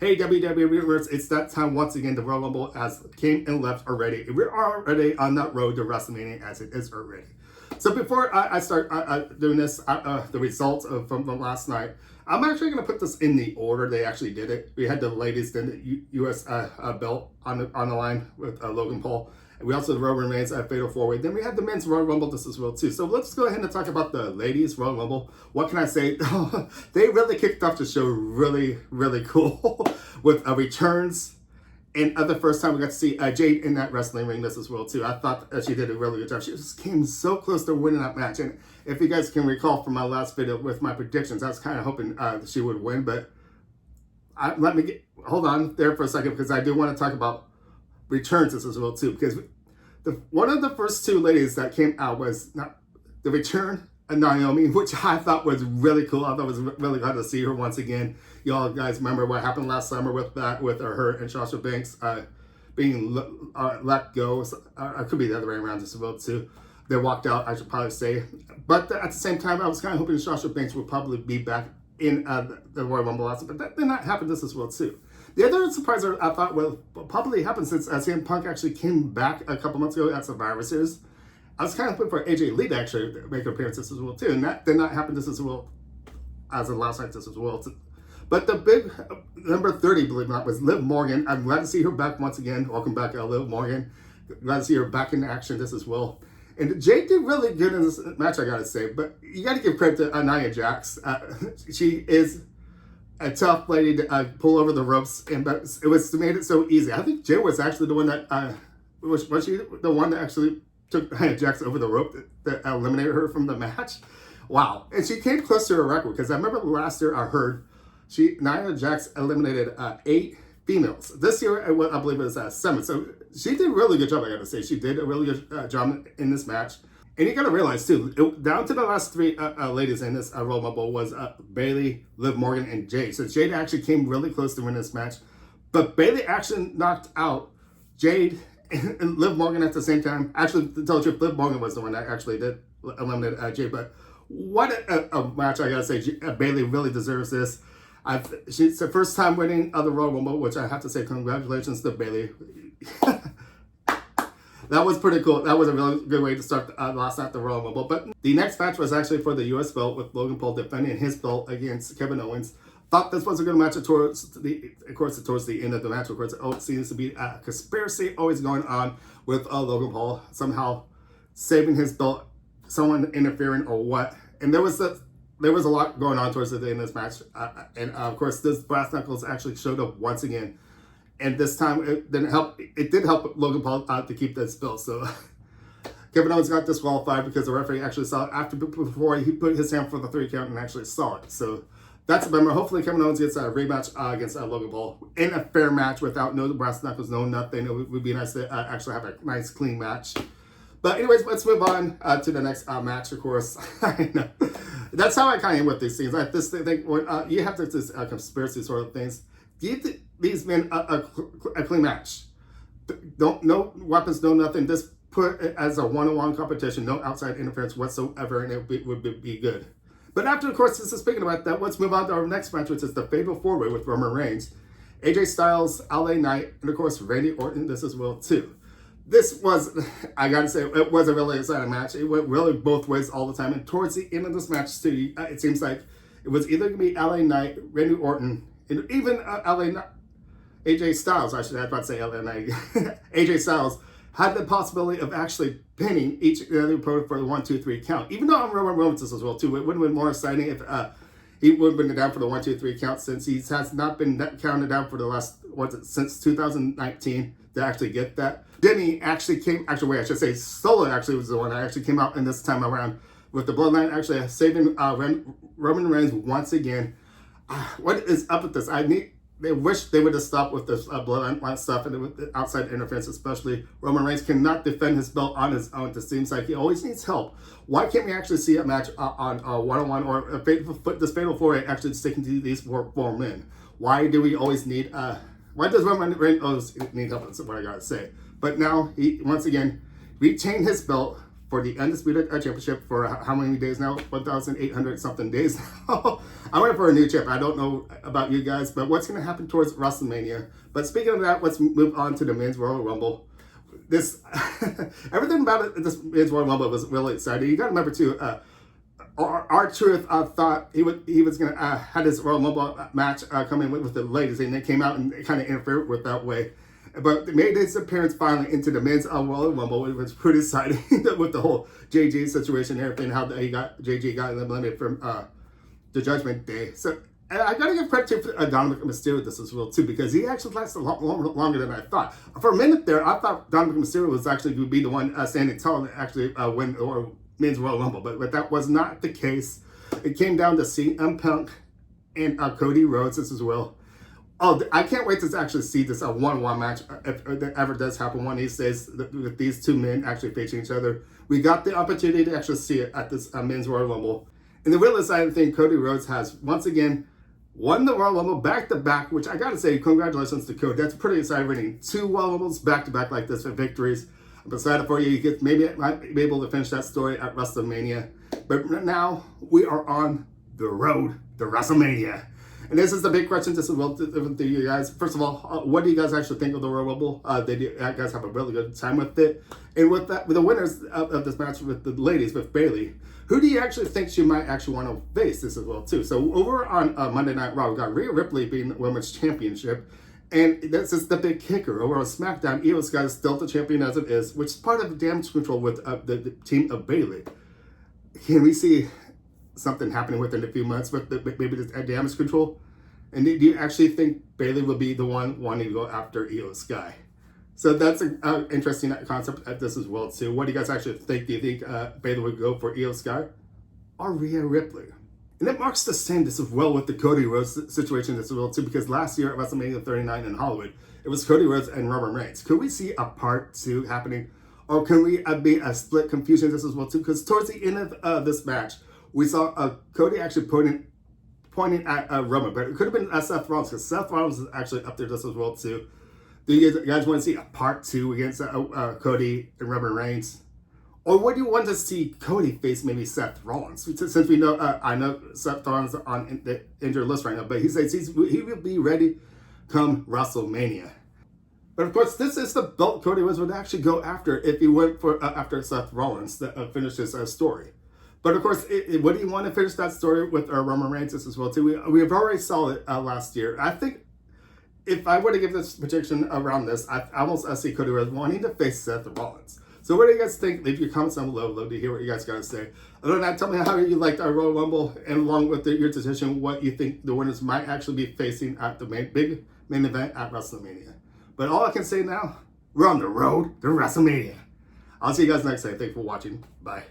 Hey WWE Universe, it's that time once again. The Royal Rumble has came and left already. We're already on that road to WrestleMania as it is already. So before I start doing this, the results from last night, I'm actually going to put this in the order they actually did it. We had the ladies, then the U.S. belt on the line with Logan Paul. And we also had Roman Reigns Fatal 4-Way. Then we had the men's Royal Rumble this as well too. So let's go ahead and talk about the ladies Royal Rumble. What can I say? They really kicked off the show really, really cool with returns. And the first time we got to see Jade in that wrestling ring this as well too. I thought she did a really good job. She just came so close to winning that match. And if you guys can recall from my last video with my predictions, I was kind of hoping she would win. But hold on there for a second, because I do want to talk about returns this as well too. Because one of the first two ladies that came out was the return of Naomi, which I thought was really cool. I thought it was really glad to see her once again. Y'all guys remember what happened last summer with her and Sasha Banks being let go. It could be the other way around as well too. They walked out, I should probably say. But at the same time, I was kind of hoping Sasha Banks would probably be back in the Royal Rumble last, but that did not happen this as well too. The other surprise I thought will probably happen since CM Punk actually came back a couple months ago at Survivor Series. I was kind of hoping for AJ Lee to actually make an appearance this as well too, and that did not happen this as well as the last night this as well too. But the big number 30, believe it or not, was Liv Morgan. I'm glad to see her back once again. Welcome back, Liv Morgan. Glad to see her back in action this as well. And Jade did really good in this match, I gotta say. But you gotta give credit to Nia Jax. She is a tough lady to pull over the ropes, but it made it so easy. I think Jade was actually the one that was she the one that actually took Nia Jax over the rope that eliminated her from the match. Wow. And she came close to her record, because I remember last year I heard Nia Jax eliminated 8 females. This year, I believe it was 7. So she did a really good job, I gotta say. She did a really good job in this match. And you gotta realize too, down to the last 3 ladies in this Royal Rumble was Bayley, Liv Morgan, and Jade. So Jade actually came really close to winning this match. But Bayley actually knocked out Jade and Liv Morgan at the same time. Actually, to tell the truth, Liv Morgan was the one that actually did eliminate Jade. But what a match, I gotta say. Bayley really deserves this. She's the first time winning the Royal Rumble, which I have to say congratulations to Bayley. That was pretty cool. That was a really good way to start last night the Royal Rumble. But the next match was actually for the U.S. belt, with Logan Paul defending his belt against Kevin Owens. Thought this was a good match towards the end of the match. Of course, it seems to be a conspiracy always going on with Logan Paul somehow saving his belt, someone interfering or what. And there was a lot going on towards the end of this match. And of course, this brass knuckles actually showed up once again. And this time, it didn't help. It did help Logan Paul to keep this belt. So Kevin Owens got disqualified because the referee actually saw it before he put his hand for the 3 count and actually saw it. So that's a bummer. Hopefully, Kevin Owens gets a rematch against Logan Paul in a fair match without no brass knuckles, no nothing. It would be nice to actually have a nice, clean match. But anyways, let's move on to the next match, of course. I know. That's how I kind of am with these things. Like this thing, when you have this conspiracy sort of things, give these men a clean match. No weapons, no nothing. Just put it as a one-on-one competition, no outside interference whatsoever, and it would be good. But after, of course, this is speaking about that, let's move on to our next match, which is the Fatal 4-Way with Roman Reigns, AJ Styles, LA Knight, and of course, Randy Orton this as well too. This was, I gotta say, it was a really exciting match. It went really both ways all the time. And towards the end of this match too, it seems like it was either gonna be LA Knight, Randy Orton, and even AJ Styles, I should have about to say LA Knight, AJ Styles had the possibility of actually pinning each and every opponent for the 1, 2, 3 count. Even though I'm Roman Reigns as well too, it would have been more exciting if he would have been down for the 1, 2, 3 count, since he has not been counted down for the last, since 2019 to actually get that. Then he actually Solo actually was the one that actually came out in this time around with the Bloodline actually saving Roman Reigns once again. What is up with this? They wish they would have stopped with this Bloodline stuff and with the outside interference, especially. Roman Reigns cannot defend his belt on his own. It seems like he always needs help. Why can't we actually see a match on one-on-one or this Fatal 4-Way actually sticking to these four men? Why do we always need... why does Roman Reigns always need help? That's what I gotta say. But now he once again retained his belt for the Undisputed Championship for how many days now? 1,800 something days now. I'm ready for a new chip. I don't know about you guys, but what's going to happen towards WrestleMania? But speaking of that, let's move on to the Men's Royal Rumble. This everything about it, this Men's Royal Rumble was really exciting. You got to remember too. R-Truth thought he was gonna had his Royal Rumble match come in with the ladies, and they came out and kind of interfered with that way. But they made his appearance finally into the Men's Royal Rumble, which was pretty exciting with the whole JJ situation and everything, how JJ got eliminated from the Judgment Day. So I gotta give credit to Dominic Mysterio this as well too, because he actually lasted a lot longer than I thought. For a minute there, I thought Dominic Mysterio was actually going to be the one standing tall and actually win or Men's Royal Rumble, but that was not the case. It came down to CM Punk and Cody Rhodes as well. Oh, I can't wait to actually see this one-on-one match if that ever does happen one of these days with these two men actually facing each other. We got the opportunity to actually see it at this Men's Royal Rumble. And the real exciting thing, Cody Rhodes has once again won the Royal Rumble back-to-back, which I gotta say, congratulations to Cody. That's pretty exciting, winning two Royal Rumbles back-to-back like this for victories. I'm excited for you. You might be able to finish that story at WrestleMania. But now we are on the road to WrestleMania. And this is the big question just as well to you guys. First of all, what do you guys actually think of the Royal Rumble? You guys have a really good time with it. And with the winners of this match with the ladies, with Bayley, who do you actually think she might actually want to face this as well too? So over on Monday Night Raw, we got Rhea Ripley being the Women's Championship. And this is the big kicker. Over on SmackDown, Io Sky is still the champion as it is, which is part of the damage control with the team of Bayley. Can we see something happening within a few months with maybe this damage control? And do you actually think Bayley will be the one wanting to go after Io Sky? So that's an interesting concept at this as well too. What do you guys actually think? Do you think Bayley would go for Io Sky or Rhea Ripley? And it marks the same this as well with the Cody Rhodes situation as well too, because last year at WrestleMania 39 in Hollywood, it was Cody Rhodes and Roman Reigns. Could we see a part 2 happening? Or can we be a split confusion this as well too? Because towards the end of this match, we saw Cody actually pointing at Roman, but it could have been Seth Rollins, because Seth Rollins is actually up there just as well too. Do you guys want to see a part 2 against Cody and Roman Reigns? Or would you want to see Cody face maybe Seth Rollins? Since we know, I know Seth Rollins is on the injured list right now, but he says he will be ready come WrestleMania. But of course, this is the belt Cody Rhodes would actually go after if he went for after Seth Rollins to finish his story. But of course, would he want to finish that story with Roman Reigns as well too? We have already saw it last year. I think if I were to give this prediction around this, I almost see Cody Rhodes wanting to face Seth Rollins. So what do you guys think? Leave your comments down below. Love to hear what you guys got to say. Other than that, tell me how you liked our Royal Rumble, and along with your decision, what you think the winners might actually be facing at the big main event at WrestleMania. But all I can say now, we're on the road to WrestleMania. I'll see you guys next time. Thanks for watching. Bye.